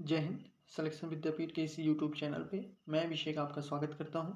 जय हिंद। सिलेक्शन विद्यापीठ के इसी यूट्यूब चैनल पे मैं अभिषेक आपका स्वागत करता हूं।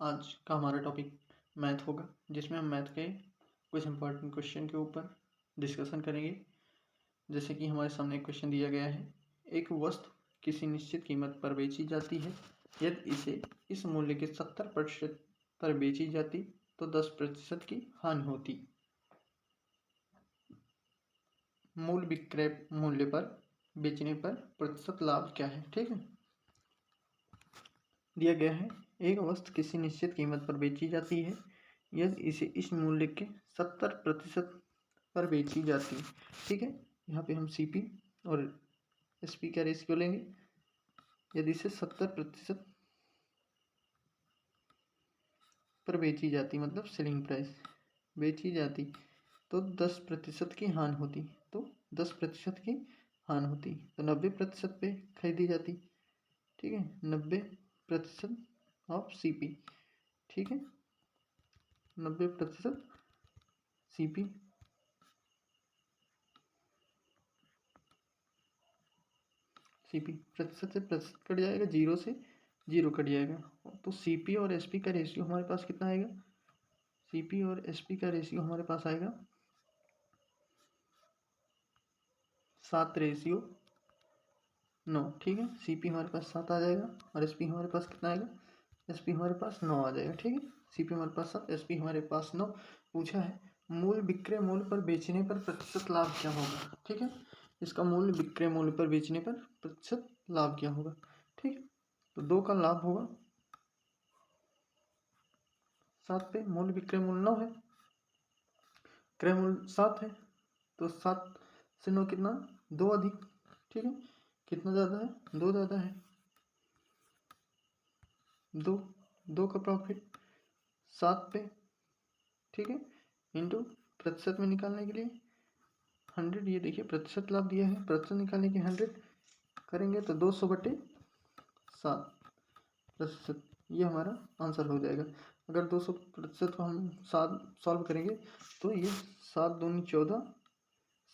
आज का हमारा टॉपिक मैथ होगा, जिसमें हम मैथ के कुछ इंपॉर्टेंट क्वेश्चन के ऊपर डिस्कशन करेंगे। जैसे कि हमारे सामने एक क्वेश्चन दिया गया है, एक वस्तु किसी निश्चित कीमत पर बेची जाती है, यदि इसे इस मूल्य के 70% पर बेची जाती तो 10% की हानि होती। मूल विक्रय मूल्य पर बेचने पर प्रतिशत लाभ क्या है। ठीक है, दिया गया है एक वस्तु किसी निश्चित कीमत पर बेची जाती है, यदि इसे इस मूल्य के 70% पर बेची जाती है। ठीक है, यहाँ पे हम सीपी और एसपी का रेशियो लेंगे। यदि इसे 70% पर बेची जाती, मतलब सेलिंग प्राइस बेची जाती, तो 10% की हानि होती। तो 10% की हानि होती तो 90% पे खरीदी जाती। ठीक है, 90% ऑफ सीपी। ठीक है, 90% सीपी प्रतिशत से प्रतिशत कट जाएगा, जीरो से जीरो कट जाएगा। तो सीपी और एसपी का रेशियो हमारे पास कितना आएगा? सीपी और एसपी का रेशियो हमारे पास आएगा 7:9। ठीक है, सीपी हमारे पास 7 आ जाएगा और एसपी हमारे पास कितना आएगा? एसपी हमारे पास 9 आ जाएगा। ठीक है, सीपी हमारे पास 7, एसपी हमारे पास 9। पूछा है मूल विक्रय मूल्य पर बेचने पर प्रतिशत लाभ क्या होगा। ठीक है, इसका मूल विक्रय मूल्य पर बेचने पर प्रतिशत लाभ क्या होगा। ठीक है, तो 2 का लाभ होगा 7 पे। मूल विक्रय मूल्य 9 है, क्रय मूल्य 7 है, तो 7 से 9 कितना? 2 अधिक। ठीक है, कितना ज़्यादा है? 2 ज़्यादा है। 2 का प्रॉफिट 7 पे। ठीक है, इंटू प्रतिशत में निकालने के लिए 100। ये देखिए प्रतिशत लाभ दिया है, प्रतिशत निकालने के 100 करेंगे तो 200/7%। ये हमारा आंसर हो जाएगा। अगर 200% को हम 7 सॉल्व करेंगे तो ये 7 दूनी 14,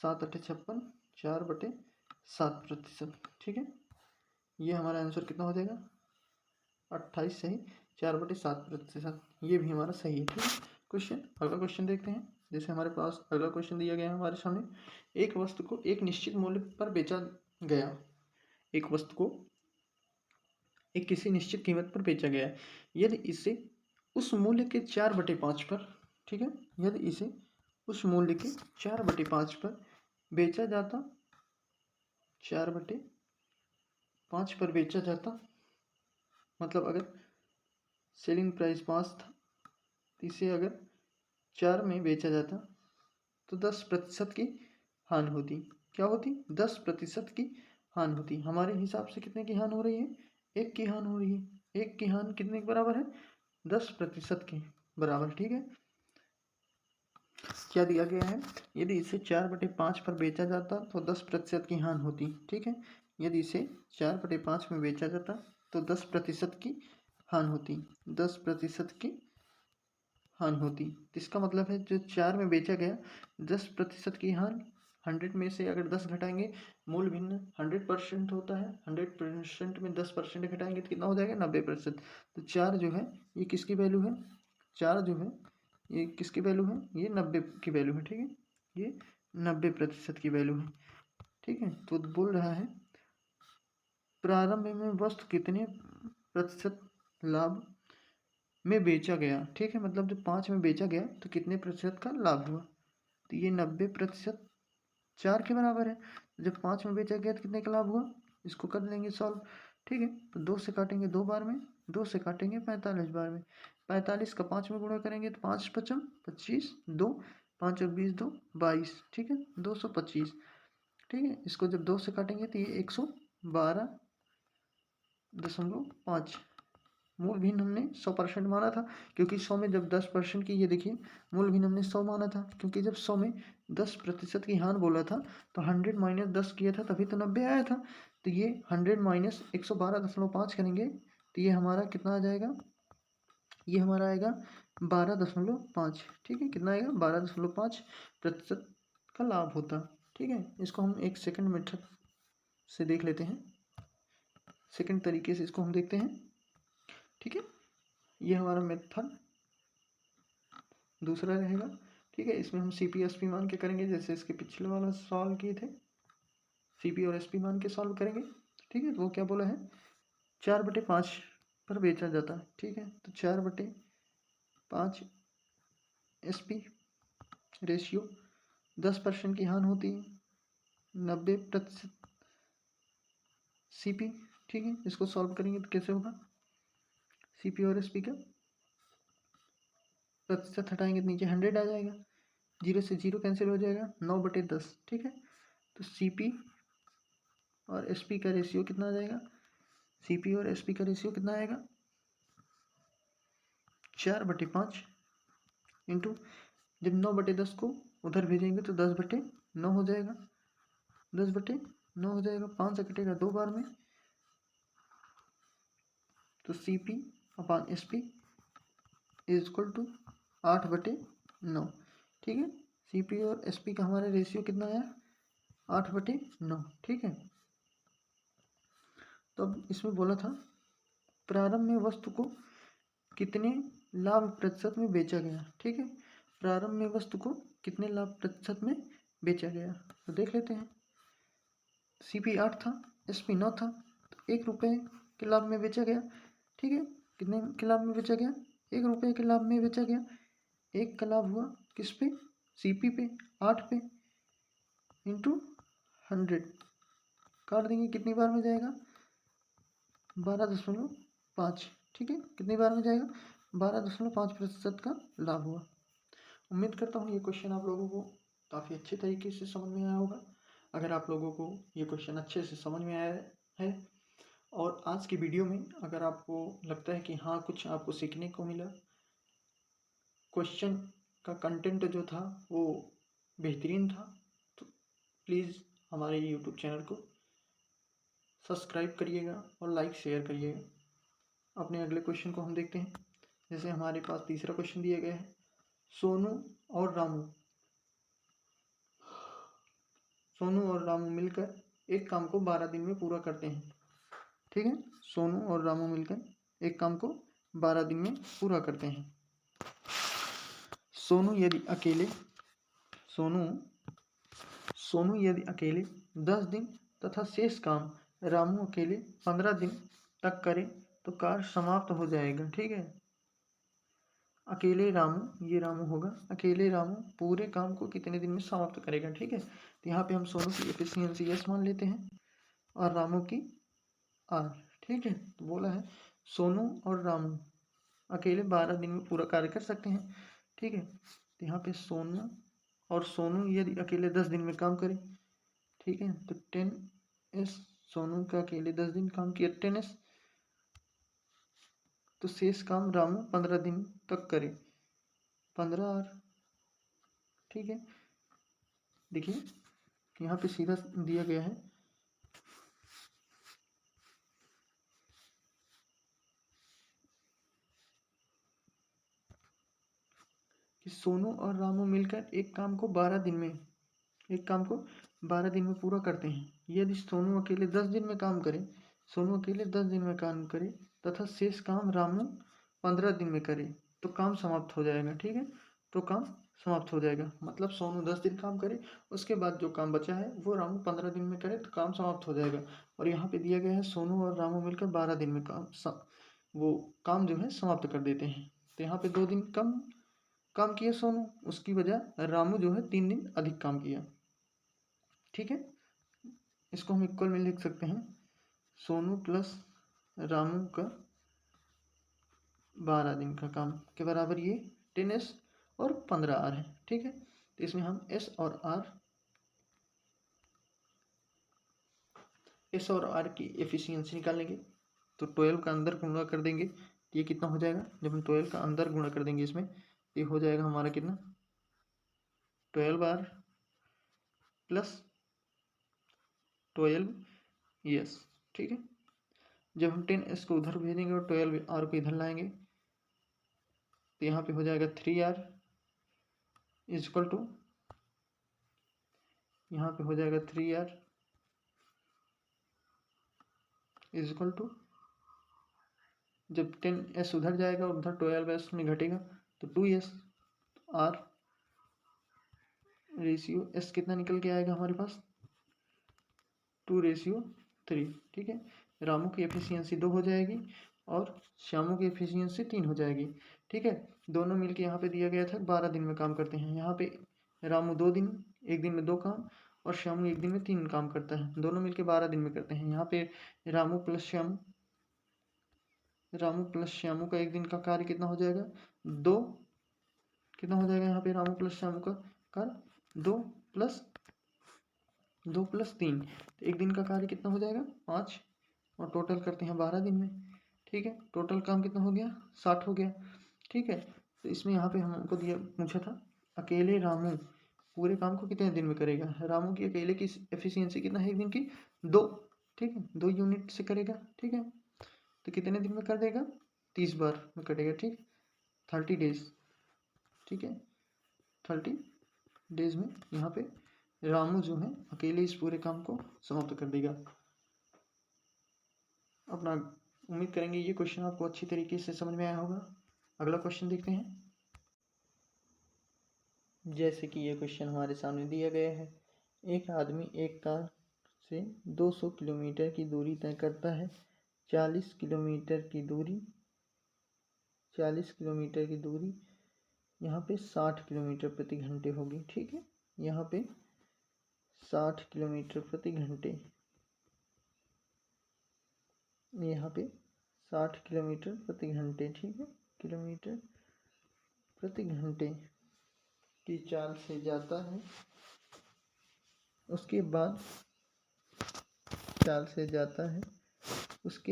7 अठे 56, 4/7%। ठीक है, ये हमारा आंसर कितना हो जाएगा? 28 सही, 4/7%। ये भी हमारा सही है। ठीक है, क्वेश्चन अगला क्वेश्चन देखते हैं। जैसे हमारे पास अगला क्वेश्चन दिया गया है हमारे सामने, एक वस्तु को एक निश्चित मूल्य पर बेचा गया। एक वस्तु को एक किसी निश्चित कीमत पर बेचा गया है, यदि इसे उस मूल्य के 4/5 पर, ठीक है, यदि इसे उस मूल्य के 4/5 पर बेचा जाता, 4/5 पर बेचा जाता, मतलब अगर सेलिंग प्राइस 5 था, इसे अगर 4 में बेचा जाता तो 10% की हानि होती। क्या होती? 10% की हानि होती। हमारे हिसाब से कितने की हानि हो रही है? 1 की हानि हो रही है। 1 की हानि कितने के बराबर है? 10% के बराबर। ठीक है, क्या दिया गया है? यदि इसे 4/5 पर बेचा जाता तो 10% की हानि होती। ठीक है, यदि इसे 4/5 में बेचा जाता तो 10% की हानि होती। 10% की हानि होती। तो इसका मतलब है जो 4 में बेचा गया, 10% की हानि, 100 में से अगर 10 घटाएंगे, मूल भिन्न 100% होता है, 100% में 10% घटाएंगे तो कितना हो जाएगा? 90%। तो 4 जो है ये किसकी वैल्यू है? 4 जो है ये किसकी वैल्यू है? ये 90 की वैल्यू है। ठीक है, ये 90% की वैल्यू है। ठीक है, तो बोल रहा है प्रारंभ में वस्तु कितने प्रतिशत लाभ में बेचा गया। ठीक है, मतलब जब 5 में बेचा गया तो कितने प्रतिशत का लाभ हुआ? तो ये 90% 4 के बराबर है। जब 5 में बेचा गया तो कितने का लाभ हुआ? इसको कर लेंगे सॉल्व। ठीक है, तो 2 से काटेंगे 2 बार में, 2 से काटेंगे 45 बार में। 45 का 5 में गुणा करेंगे तो 5 5 25, 2 5 और 20 2 22। ठीक है, 225। ठीक है, इसको जब 2 से काटेंगे तो ये 112.5। मूल भिन्न हमने 100% माना था, क्योंकि 100 में जब 10% की, ये देखिए मूल भिन्न हमने 100 माना था, क्योंकि जब 100 में 10% की हानि बोला था तो 100 माइनस 10 किया था तभी तो 90 आया था। तो ये 100 माइनस 112.5 करेंगे तो ये हमारा कितना आ जाएगा? ये हमारा आएगा 12.5। ठीक है, कितना आएगा? 12.5% का लाभ होता। ठीक है, इसको हम 1 सेकंड मेथड से देख लेते हैं। सेकंड तरीके से इसको हम देखते हैं। ठीक है, ये हमारा मेथड दूसरा रहेगा। ठीक है, इसमें हम CP SP मान के करेंगे, जैसे इसके पिछले वाला सॉल्व किए थे, CP और SP मान के सॉल्व करेंगे। ठीक है, तो वो क्या बोला है, 4/5 पर बेचा जाता है। ठीक है, तो 4/5 SP रेशियो 10% की हानि होती है, 90% CP। ठीक है, इसको सॉल्व करेंगे तो कैसे होगा, CP और SP का प्रतिशत हटाएंगे तो नीचे 100 आ जाएगा, 0 से 0 कैंसिल हो जाएगा, 9/10। ठीक है, तो CP और SP का रेशियो कितना आ जाएगा, CP और SP का रेशियो कितना आएगा, 4/5 इंटू, जब 9/10 को उधर भेजेंगे तो 10/9 हो जाएगा, 10/9 हो जाएगा, 5 से कटेगा 2 बार में, तो CP/SP इज इक्वल टू 8/9। ठीक है, CP और SP का हमारा रेशियो कितना आया, 8/9। ठीक है, तो अब इसमें बोला था प्रारंभ में वस्तु को कितने लाभ प्रतिशत में बेचा गया। ठीक है, प्रारंभ में वस्तु को कितने लाभ प्रतिशत में बेचा गया, तो देख लेते हैं। CP 8 था, SP 9 था, तो 1 रुपये के लाभ में बेचा गया। ठीक है, कितने के लाभ में बेचा गया, 1 रुपये के लाभ में बेचा गया। 1 का लाभ हुआ किस पे, CP पे, 8 पे, इंटू 100 काट देंगे, कितनी बार में जाएगा, 12.5। ठीक है, कितनी बार में जाएगा, 12.5% का लाभ हुआ। उम्मीद करता हूँ ये क्वेश्चन आप लोगों को काफ़ी अच्छे तरीके से समझ में आया होगा। अगर आप लोगों को ये क्वेश्चन अच्छे से समझ में आया है और आज की वीडियो में अगर आपको लगता है कि हाँ कुछ आपको सीखने को मिला, क्वेश्चन का कंटेंट जो था वो बेहतरीन था, तो प्लीज़ हमारे यूट्यूब चैनल को सब्सक्राइब करिएगा और लाइक शेयर करिएगा। अपने अगले क्वेश्चन को हम देखते हैं। जैसे हमारे पास तीसरा क्वेश्चन दिया गया है, सोनू और रामू मिलकर एक काम को 12 दिन में पूरा करते हैं। ठीक है, सोनू और रामू मिलकर एक काम को 12 दिन में पूरा करते हैं। सोनू यदि अकेले 10 दिन तथा शेष काम रामू अकेले 15 दिन तक करे तो कार्य समाप्त हो जाएगा। ठीक है, अकेले रामू, ये रामू होगा, अकेले रामू पूरे काम को कितने दिन में समाप्त करेगा। ठीक है, तो यहाँ पे हम सोनू की एफिशिएंसी S मान लेते हैं और रामू की R। ठीक है, तो बोला है सोनू और रामू अकेले 12 दिन में पूरा कार्य कर सकते हैं। ठीक है, तो यहाँ पे सोनू यदि अकेले 10 दिन में काम करे, ठीक है, तो 10S, सोनू का अकेले 10 दिन काम किया 10S, तो शेष काम रामू 15 दिन तक करे 15R। ठीक है, देखिए यहाँ पे सीधा दिया गया है कि सोनू और रामू मिलकर एक काम को 12 दिन में पूरा करते हैं। यदि सोनू अकेले 10 दिन में काम करे तथा शेष काम रामू 15 दिन में करे तो काम समाप्त हो जाएगा। ठीक है, तो काम समाप्त हो जाएगा, मतलब सोनू 10 दिन काम करे, उसके बाद जो काम बचा है वो रामू 15 दिन में करे तो काम समाप्त हो जाएगा। और यहाँ पे दिया गया है सोनू और रामू मिलकर 12 दिन में वो काम जो है समाप्त कर देते हैं। तो यहाँ पे 2 दिन कम काम किया सोनू, उसकी वजह रामू जो है 3 दिन अधिक काम किया। ठीक है, इसको हम इक्वल में लिख सकते हैं, सोनू प्लस रामू का 12 दिन का काम के बराबर ये 10S और 15R है। ठीक है, तो इसमें हम S और R की एफिशिएंसी निकालेंगे। तो 12 का अंदर गुणा कर देंगे, ये कितना हो जाएगा, जब हम 12 का अंदर गुणा कर देंगे इसमें, ये हो जाएगा हमारा कितना, 12R प्लस 12S। ठीक है, जब हम 10S को उधर भेजेंगे और 12R को इधर लाएंगे तो यहाँ पे हो जाएगा 3R इज इक्वल टू, यहाँ पे हो जाएगा 3R इज इक्वल टू, जब 10s उधर जाएगा और उधर 12s में घटेगा तो 2s, आर रेशियो s कितना निकल के आएगा हमारे पास 2:3। ठीक है, रामू की एफिशिएंसी 2 हो जाएगी और श्यामू की एफिशिएंसी 3 हो जाएगी। ठीक है, दोनों मिलके यहाँ पे दिया गया था 12 दिन में काम करते हैं। यहाँ पे रामू 2 दिन, एक दिन में 2 काम, और श्यामू एक दिन में 3 काम करता है। दोनों मिलके 12 दिन में करते हैं। यहाँ पे रामू प्लस श्यामू का एक दिन का कार्य कितना हो जाएगा 2, कितना हो जाएगा यहाँ पे रामू प्लस श्यामू का कार्य 2 प्लस 3, तो एक दिन का कार्य कितना हो जाएगा 5, और टोटल करते हैं 12 दिन में। ठीक है, टोटल काम कितना हो गया 60 हो गया। ठीक है, तो इसमें यहाँ पे हमको दिया पूछा था अकेले रामू पूरे काम को कितने दिन में करेगा। रामू की अकेले की एफिशिएंसी कितना है एक दिन की 2। ठीक है, 2 यूनिट से करेगा। ठीक है, तो कितने दिन में कर देगा 30 बार में करेगा। ठीक, 30 डेज। ठीक है, 30 डेज में यहाँ पे रामू जो है अकेले इस पूरे काम को समाप्त कर देगा अपना। उम्मीद करेंगे ये क्वेश्चन आपको अच्छी तरीके से समझ में आया होगा। अगला क्वेश्चन देखते हैं। जैसे कि ये क्वेश्चन हमारे सामने दिया गया है, एक आदमी एक कार से 200 किलोमीटर की दूरी तय करता है। 40 किलोमीटर की दूरी यहाँ पे 60 किलोमीटर प्रति घंटे होगी। ठीक है, यहाँ पे 60 किलोमीटर प्रति घंटे, यहाँ पे 60 किलोमीटर प्रति घंटे। ठीक है, किलोमीटर प्रति घंटे की चाल से जाता है। उसके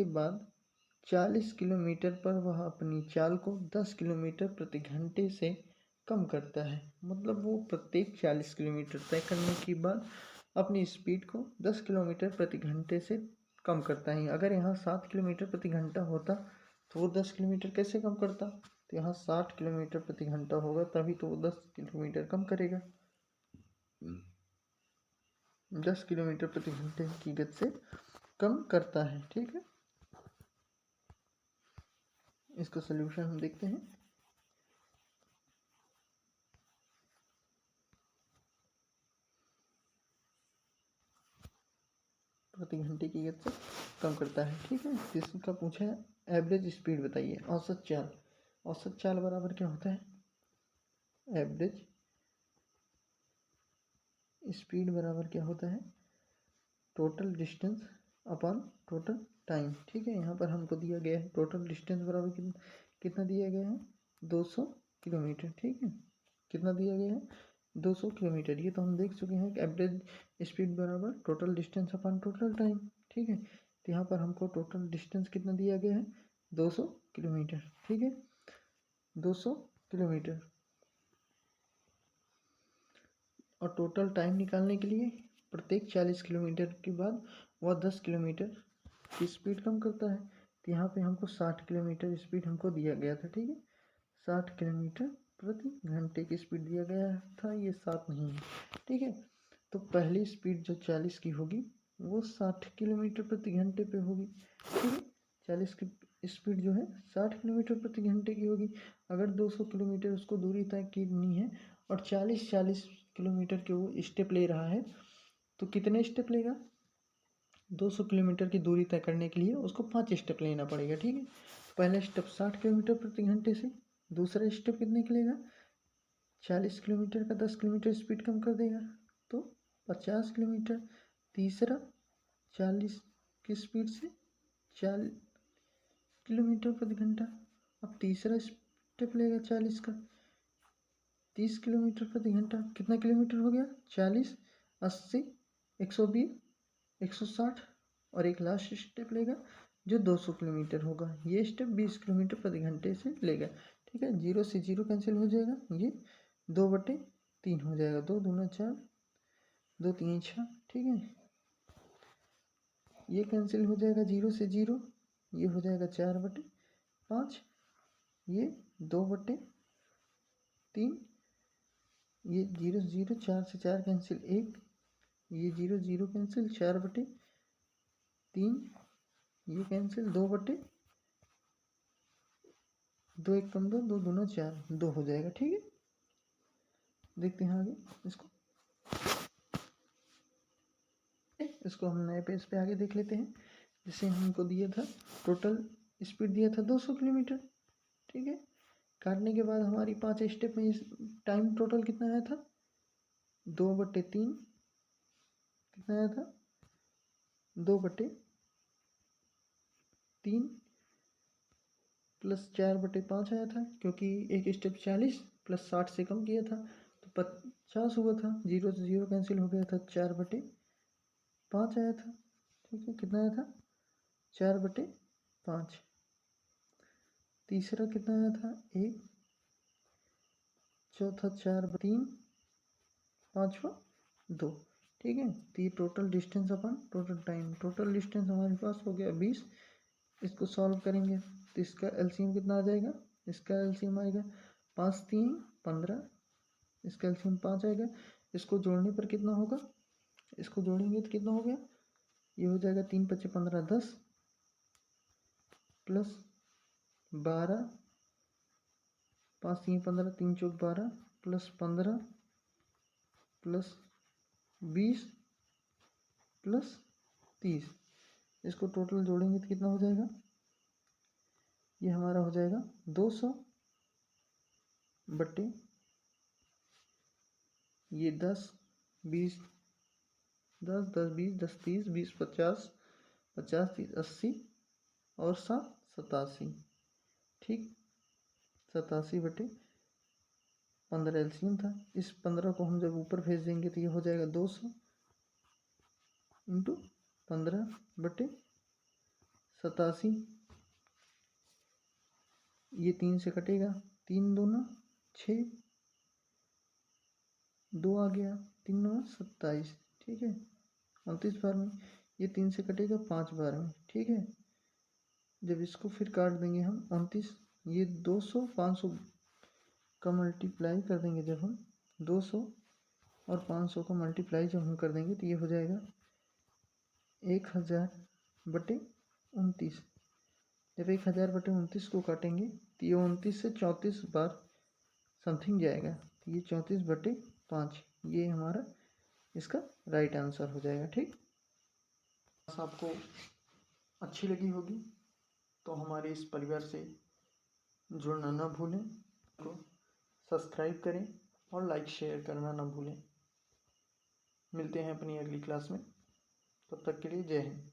बाद 40 किलोमीटर पर वह अपनी चाल को 10 किलोमीटर प्रति घंटे से कम करता है। मतलब वो प्रत्येक 40 किलोमीटर तय करने के बाद अपनी स्पीड को 10 किलोमीटर प्रति घंटे से कम करता है। अगर यहाँ 7 किलोमीटर प्रति घंटा होता तो वो 10 किलोमीटर कैसे कम करता, तो यहाँ 60 किलोमीटर प्रति घंटा होगा तभी तो वो 10 किलोमीटर कम करेगा। 10 किलोमीटर प्रति घंटे की गति से कम करता है। ठीक है, इसका सलूशन हम देखते हैं। प्रति घंटे की गति से कम करता है। ठीक है, इसका पूछा है एवरेज स्पीड बताइए। औसत चाल बराबर क्या होता है, एवरेज स्पीड बराबर क्या होता है, total distance upon total time. ठीक है, यहाँ पर हमको दिया गया है टोटल डिस्टेंस बराबर कितना दिया गया है 200 किलोमीटर। ठीक है, कितना दिया गया है 200 किलोमीटर। ये तो हम देख चुके हैं कि एवरेज स्पीड बराबर total distance upon total time. ठीक है, तो यहाँ पर हमको टोटल डिस्टेंस कितना दिया गया है 200 किलोमीटर। ठीक है, 200 किलोमीटर, और टोटल टाइम निकालने के लिए प्रत्येक 40 किलोमीटर के बाद वह 10 किलोमीटर की स्पीड कम करता है। तो यहाँ पे हमको 60 किलोमीटर स्पीड हमको दिया गया था। ठीक है, 60 किलोमीटर प्रति घंटे की स्पीड दिया गया था, ये 7 नहीं है। ठीक है, तो पहली स्पीड जो 40 की होगी वो 60 किलोमीटर प्रति घंटे पे होगी। ठीक है, 40 की स्पीड जो है 60 किलोमीटर प्रति घंटे की होगी। अगर 200 किलोमीटर उसको दूरी तय करनी है और 40 किलोमीटर के वो स्टेप ले रहा है, तो कितने स्टेप लेगा 200 किलोमीटर की दूरी तय करने के लिए उसको 5 स्टेप लेना पड़ेगा। ठीक है, पहला स्टेप 60 किलोमीटर प्रति घंटे से, दूसरा स्टेप कितने के लेगा 40 किलोमीटर का 10 किलोमीटर स्पीड कम कर देगा तो 50 किलोमीटर, तीसरा 40 की स्पीड से 40 किलोमीटर प्रति घंटा। अब तीसरा स्टेप लेगा 40 का 30 किलोमीटर प्रति घंटा। कितना किलोमीटर हो गया 40, 80, 120, 160, और एक लास्ट स्टेप लेगा जो 200 किलोमीटर होगा। ये स्टेप 20 किलोमीटर प्रति घंटे से लेगा। ठीक है, 0 से 0 कैंसिल हो जाएगा, ये 2/3 हो जाएगा, 2 दूना 4, 2 3 6। ठीक है, ये कैंसिल हो जाएगा 0 से 0, ये हो जाएगा 4/5, ये 2/3, ये 0 0, 4 से 4 कैंसिल 1, ये 0 0 कैंसिल, 4/3, ये कैंसिल, 2/2 1 कम 2, 2 दूना 4, 2 हो जाएगा। ठीक है, देखते हैं आगे इसको। इसको हम नए पेज पे आगे देख लेते हैं। जिसे हमको दिया था, टोटल स्पीड दिया था 200 किलोमीटर। ठीक है, काटने के बाद हमारी 5 स्टेप में टाइम टोटल कितना आया था, 2/3 कितना आया था, 2/3 प्लस 4/5 आया था, क्योंकि एक स्टेप 40 प्लस 60 से कम किया था तो 50 हुआ था। 0 से 0 कैंसिल हो गया था, 4/5 आया था। ठीक है, कितना आया था, 4/5। तीसरा कितना आया था, 1। चौथा 4/3, पाँचवा 2। ठीक है, तो ये टोटल डिस्टेंस अपन टोटल टाइम, टोटल डिस्टेंस हमारे पास हो गया 20। इसको सॉल्व करेंगे तो इसका एलसीएम कितना आ जाएगा, इसका एलसीएम आएगा 5 3 15, इसका एलसीएम 5 आएगा। इसको जोड़ने पर कितना होगा, इसको जोड़ेंगे तो कितना हो गया, ये हो जाएगा 3 5 15 10 प्लस 12, 5 3 15, 3 4 12 प्लस 15 प्लस 20 प्लस 30। इसको टोटल जोड़ेंगे तो कितना हो जाएगा, ये हमारा हो जाएगा 200 बटे ये 10 20 10 10 20 10 30 20 50 50 30 80 और 7 87। ठीक, 87/15 एलसीएम था। इस 15 को हम जब ऊपर भेज देंगे तो ये हो जाएगा 200 × 15/87। ये 3 से कटेगा, 3 दूना 6, 2 आ गया, 3 9 27। ठीक है, 29 बार में। ये 3 से कटेगा 5 बार में। ठीक है, जब इसको फिर काट देंगे हम 29, ये 200 500 का मल्टीप्लाई कर देंगे। जब हम 200 और 500 का मल्टीप्लाई जब हम कर देंगे तो ये हो जाएगा 1000/29। जब 1000/29 को काटेंगे तो ये 29 से 34 बार समथिंग जाएगा, तो ये 34/5 ये हमारा इसका राइट आंसर हो जाएगा। ठीक, बस आपको अच्छी लगी होगी तो हमारे इस परिवार से जुड़ना ना भूलें, को सब्सक्राइब करें और लाइक शेयर करना ना भूलें। मिलते हैं अपनी अगली क्लास में, तब तक के लिए जय हिंद।